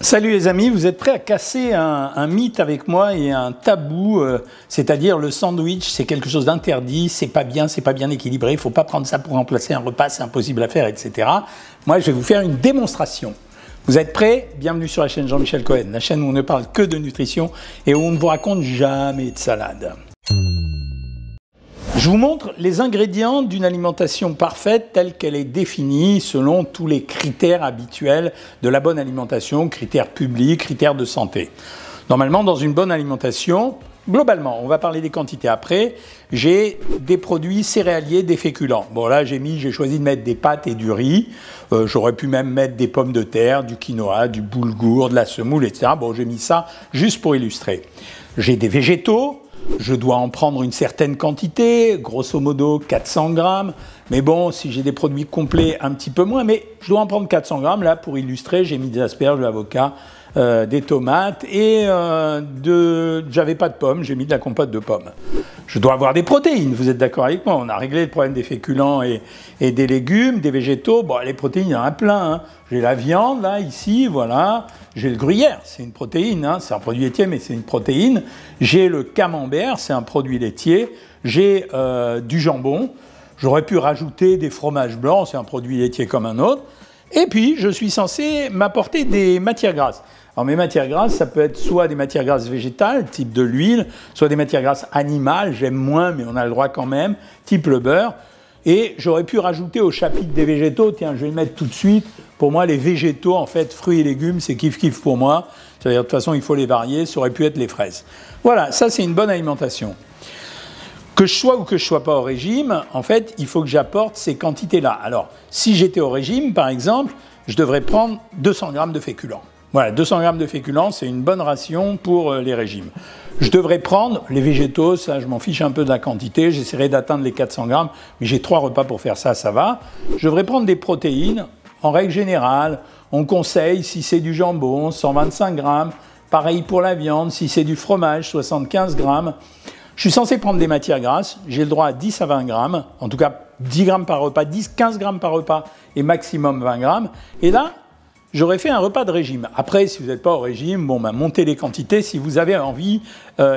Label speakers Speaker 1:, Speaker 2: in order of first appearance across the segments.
Speaker 1: Salut les amis, vous êtes prêts à casser un mythe avec moi et un tabou, c'est-à-dire le sandwich, c'est quelque chose d'interdit, c'est pas bien équilibré, il ne faut pas prendre ça pour remplacer un repas, c'est impossible à faire, etc. Moi, je vais vous faire une démonstration. Vous êtes prêts? Bienvenue sur la chaîne Jean-Michel Cohen, la chaîne où on ne parle que de nutrition et où on ne vous raconte jamais de salade. Je vous montre les ingrédients d'une alimentation parfaite telle qu'elle est définie selon tous les critères habituels de la bonne alimentation, critères publics, critères de santé. Normalement, dans une bonne alimentation, globalement, on va parler des quantités après, j'ai des produits céréaliers, des féculents. Bon là, j'ai choisi de mettre des pâtes et du riz. J'aurais pu même mettre des pommes de terre, du quinoa, du boulgour, de la semoule, etc. Bon, j'ai mis ça juste pour illustrer. J'ai des végétaux. Je dois en prendre une certaine quantité, grosso modo 400 grammes. Mais bon, si j'ai des produits complets, un petit peu moins. Mais je dois en prendre 400 grammes. Là, pour illustrer, j'ai mis des asperges, de l'avocat, des tomates et j'avais pas de pommes, j'ai mis de la compote de pommes. Je dois avoir des protéines, vous êtes d'accord avec moi? On a réglé le problème des féculents et des légumes, des végétaux. Bon, les protéines, il y en a plein. Hein. J'ai la viande, là, ici, voilà. J'ai le gruyère, c'est une protéine, hein. C'est un produit laitier, mais c'est une protéine. J'ai le camembert, c'est un produit laitier. J'ai du jambon. J'aurais pu rajouter des fromages blancs, c'est un produit laitier comme un autre. Et puis, je suis censé m'apporter des matières grasses. Alors, mes matières grasses, ça peut être soit des matières grasses végétales, type de l'huile, soit des matières grasses animales, j'aime moins, mais on a le droit quand même, type le beurre. Et j'aurais pu rajouter au chapitre des végétaux, tiens, je vais le mettre tout de suite. Pour moi, les végétaux, en fait, fruits et légumes, c'est kiff-kiff pour moi. C'est-à-dire, de toute façon, il faut les varier, ça aurait pu être les fraises. Voilà, ça, c'est une bonne alimentation. Que je sois ou que je ne sois pas au régime, en fait, il faut que j'apporte ces quantités-là. Alors, si j'étais au régime, par exemple, je devrais prendre 200 grammes de féculents. Voilà, 200 grammes de féculents, c'est une bonne ration pour les régimes. Je devrais prendre les végétaux, ça, je m'en fiche un peu de la quantité, j'essaierai d'atteindre les 400 grammes, mais j'ai 3 repas pour faire ça, ça va. Je devrais prendre des protéines, en règle générale, on conseille, si c'est du jambon, 125 grammes, pareil pour la viande, si c'est du fromage, 75 grammes. Je suis censé prendre des matières grasses, j'ai le droit à 10 à 20 grammes, en tout cas 10 grammes par repas, 10-15 grammes par repas et maximum 20 grammes. Et là, j'aurais fait un repas de régime. Après, si vous n'êtes pas au régime, bon, ben, montez les quantités si vous avez envie,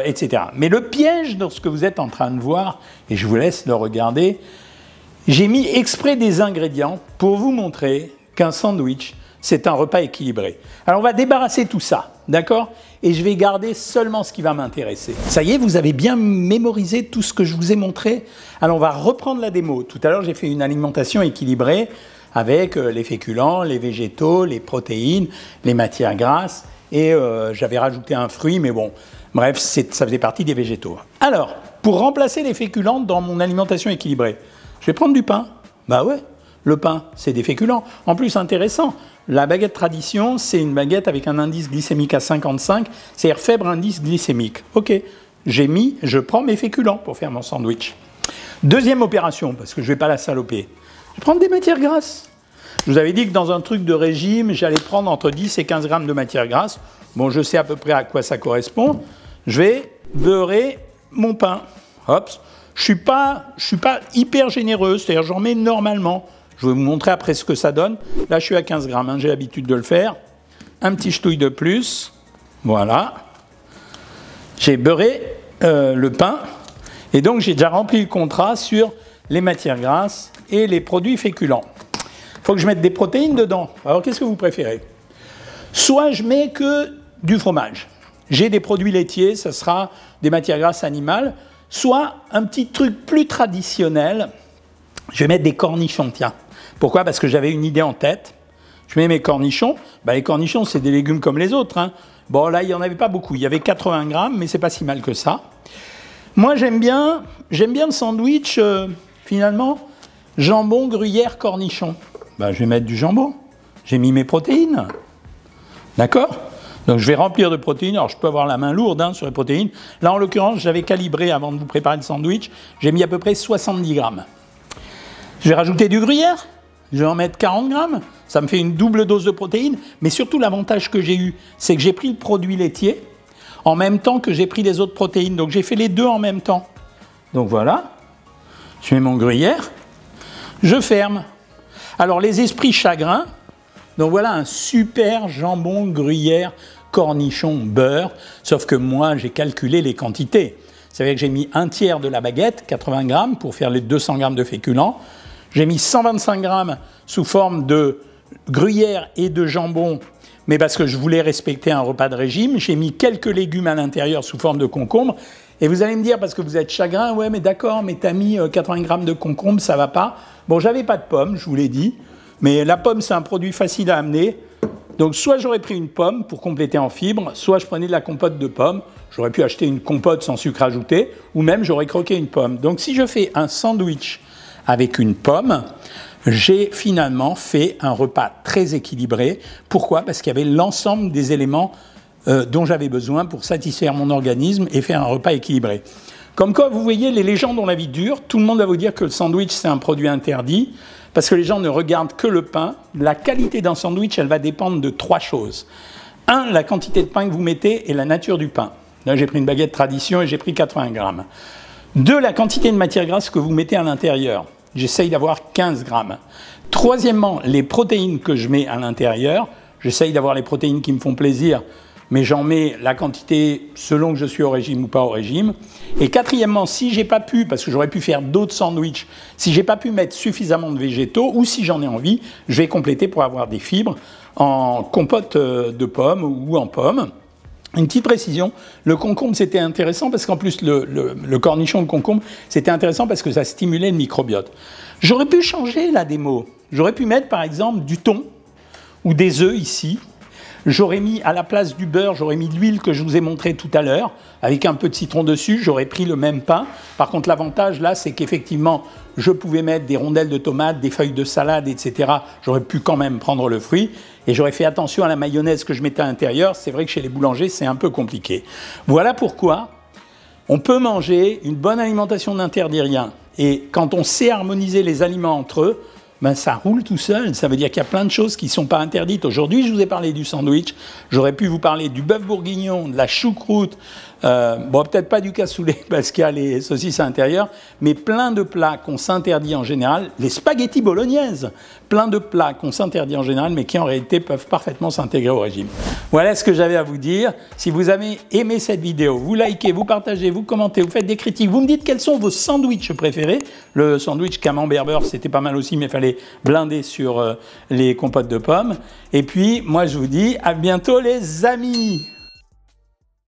Speaker 1: etc. Mais le piège dans ce que vous êtes en train de voir, et je vous laisse le regarder, j'ai mis exprès des ingrédients pour vous montrer qu'un sandwich, c'est un repas équilibré. Alors, on va débarrasser tout ça, d'accord? Et je vais garder seulement ce qui va m'intéresser. Ça y est, vous avez bien mémorisé tout ce que je vous ai montré? Alors, on va reprendre la démo. Tout à l'heure, j'ai fait une alimentation équilibrée avec les féculents, les végétaux, les protéines, les matières grasses, et j'avais rajouté un fruit, mais bon, bref, ça faisait partie des végétaux. Alors, pour remplacer les féculents dans mon alimentation équilibrée, je vais prendre du pain. Bah ouais, le pain, c'est des féculents. En plus, intéressant, la baguette tradition, c'est une baguette avec un indice glycémique à 55, c'est-à-dire faible indice glycémique. Ok, je prends mes féculents pour faire mon sandwich. Deuxième opération, parce que je ne vais pas la saloper. Je vais prendre des matières grasses. Je vous avais dit que dans un truc de régime, j'allais prendre entre 10 et 15 grammes de matières grasses. Bon, je sais à peu près à quoi ça correspond. Je vais beurrer mon pain. Hop. Je suis pas hyper généreux, c'est-à-dire j'en mets normalement. Je vais vous montrer après ce que ça donne. Là, je suis à 15 grammes, hein, j'ai l'habitude de le faire. Un petit ch'touille de plus. Voilà. J'ai beurré le pain. Et donc, j'ai déjà rempli le contrat sur les matières grasses et les produits féculents. Il faut que je mette des protéines dedans. Alors, qu'est-ce que vous préférez? Soit je mets que du fromage. J'ai des produits laitiers, ça sera des matières grasses animales. Soit un petit truc plus traditionnel, je vais mettre des cornichons, tiens. Pourquoi? Parce que j'avais une idée en tête. Je mets mes cornichons. Ben, les cornichons, c'est des légumes comme les autres, hein. Bon, là, il n'y en avait pas beaucoup. Il y avait 80 grammes, mais c'est pas si mal que ça. Moi, j'aime bien le sandwich, finalement, jambon, gruyère, cornichon. Ben, je vais mettre du jambon. J'ai mis mes protéines. D'accord? Donc, je vais remplir de protéines. Alors, je peux avoir la main lourde hein, sur les protéines. Là, en l'occurrence, j'avais calibré avant de vous préparer le sandwich. J'ai mis à peu près 70 grammes. Je vais rajouter du gruyère. Je vais en mettre 40 grammes. Ça me fait une double dose de protéines. Mais surtout, l'avantage que j'ai eu, c'est que j'ai pris le produit laitier en même temps que j'ai pris les autres protéines. Donc, j'ai fait les deux en même temps. Donc, voilà. Je mets mon gruyère. Je ferme. Alors, les esprits chagrins, Donc voilà un super jambon gruyère cornichon beurre, sauf que moi j'ai calculé les quantités. Vous savez que j'ai mis un tiers de la baguette, 80 grammes, pour faire les 200 grammes de féculents. J'ai mis 125 grammes sous forme de gruyère et de jambon, mais parce que je voulais respecter un repas de régime. J'ai mis quelques légumes à l'intérieur sous forme de concombre. Et vous allez me dire, parce que vous êtes chagrin, ouais mais d'accord, mais t'as mis 80 grammes de concombre, ça va pas. Bon, j'avais pas de pommes, je vous l'ai dit, mais la pomme c'est un produit facile à amener. Donc soit j'aurais pris une pomme pour compléter en fibres, soit je prenais de la compote de pommes. J'aurais pu acheter une compote sans sucre ajouté, ou même j'aurais croqué une pomme. Donc si je fais un sandwich avec une pomme, j'ai finalement fait un repas très équilibré. Pourquoi? Parce qu'il y avait l'ensemble des éléments dont j'avais besoin pour satisfaire mon organisme et faire un repas équilibré. Comme quoi, vous voyez, les légendes ont la vie dure. Tout le monde va vous dire que le sandwich, c'est un produit interdit, parce que les gens ne regardent que le pain. La qualité d'un sandwich, elle va dépendre de 3 choses. 1, la quantité de pain que vous mettez et la nature du pain. Là, j'ai pris une baguette tradition et j'ai pris 80 grammes. 2, la quantité de matière grasse que vous mettez à l'intérieur. J'essaye d'avoir 15 grammes. Troisièmement, les protéines que je mets à l'intérieur. J'essaye d'avoir les protéines qui me font plaisir, mais j'en mets la quantité selon que je suis au régime ou pas au régime. Et quatrièmement, si j'ai pas pu, parce que j'aurais pu faire d'autres sandwichs, si j'ai pas pu mettre suffisamment de végétaux, ou si j'en ai envie, je vais compléter pour avoir des fibres en compote de pommes ou en pommes. Une petite précision, le concombre c'était intéressant parce qu'en plus le cornichon de concombre c'était intéressant parce que ça stimulait le microbiote. J'aurais pu changer la démo, j'aurais pu mettre par exemple du thon ou des œufs ici. J'aurais mis à la place du beurre, j'aurais mis de l'huile que je vous ai montré tout à l'heure, avec un peu de citron dessus, j'aurais pris le même pain. Par contre, l'avantage là, c'est qu'effectivement, je pouvais mettre des rondelles de tomates, des feuilles de salade, etc. J'aurais pu quand même prendre le fruit. Et j'aurais fait attention à la mayonnaise que je mettais à l'intérieur. C'est vrai que chez les boulangers, c'est un peu compliqué. Voilà pourquoi on peut manger une bonne alimentation n'interdit rien. Et quand on sait harmoniser les aliments entre eux, ben ça roule tout seul. Ça veut dire qu'il y a plein de choses qui ne sont pas interdites. Aujourd'hui, je vous ai parlé du sandwich. J'aurais pu vous parler du bœuf bourguignon, de la choucroute. Bon, peut-être pas du cassoulet parce qu'il y a les saucisses à l'intérieur, mais plein de plats qu'on s'interdit en général. Les spaghettis bolognaises, plein de plats qu'on s'interdit en général, mais qui en réalité peuvent parfaitement s'intégrer au régime. Voilà ce que j'avais à vous dire. Si vous avez aimé cette vidéo, vous likez, vous partagez, vous commentez, vous faites des critiques, vous me dites quels sont vos sandwichs préférés. Le sandwich camembert beurre, c'était pas mal aussi, mais il fallait blinder sur les compotes de pommes. Et puis, moi, je vous dis à bientôt les amis.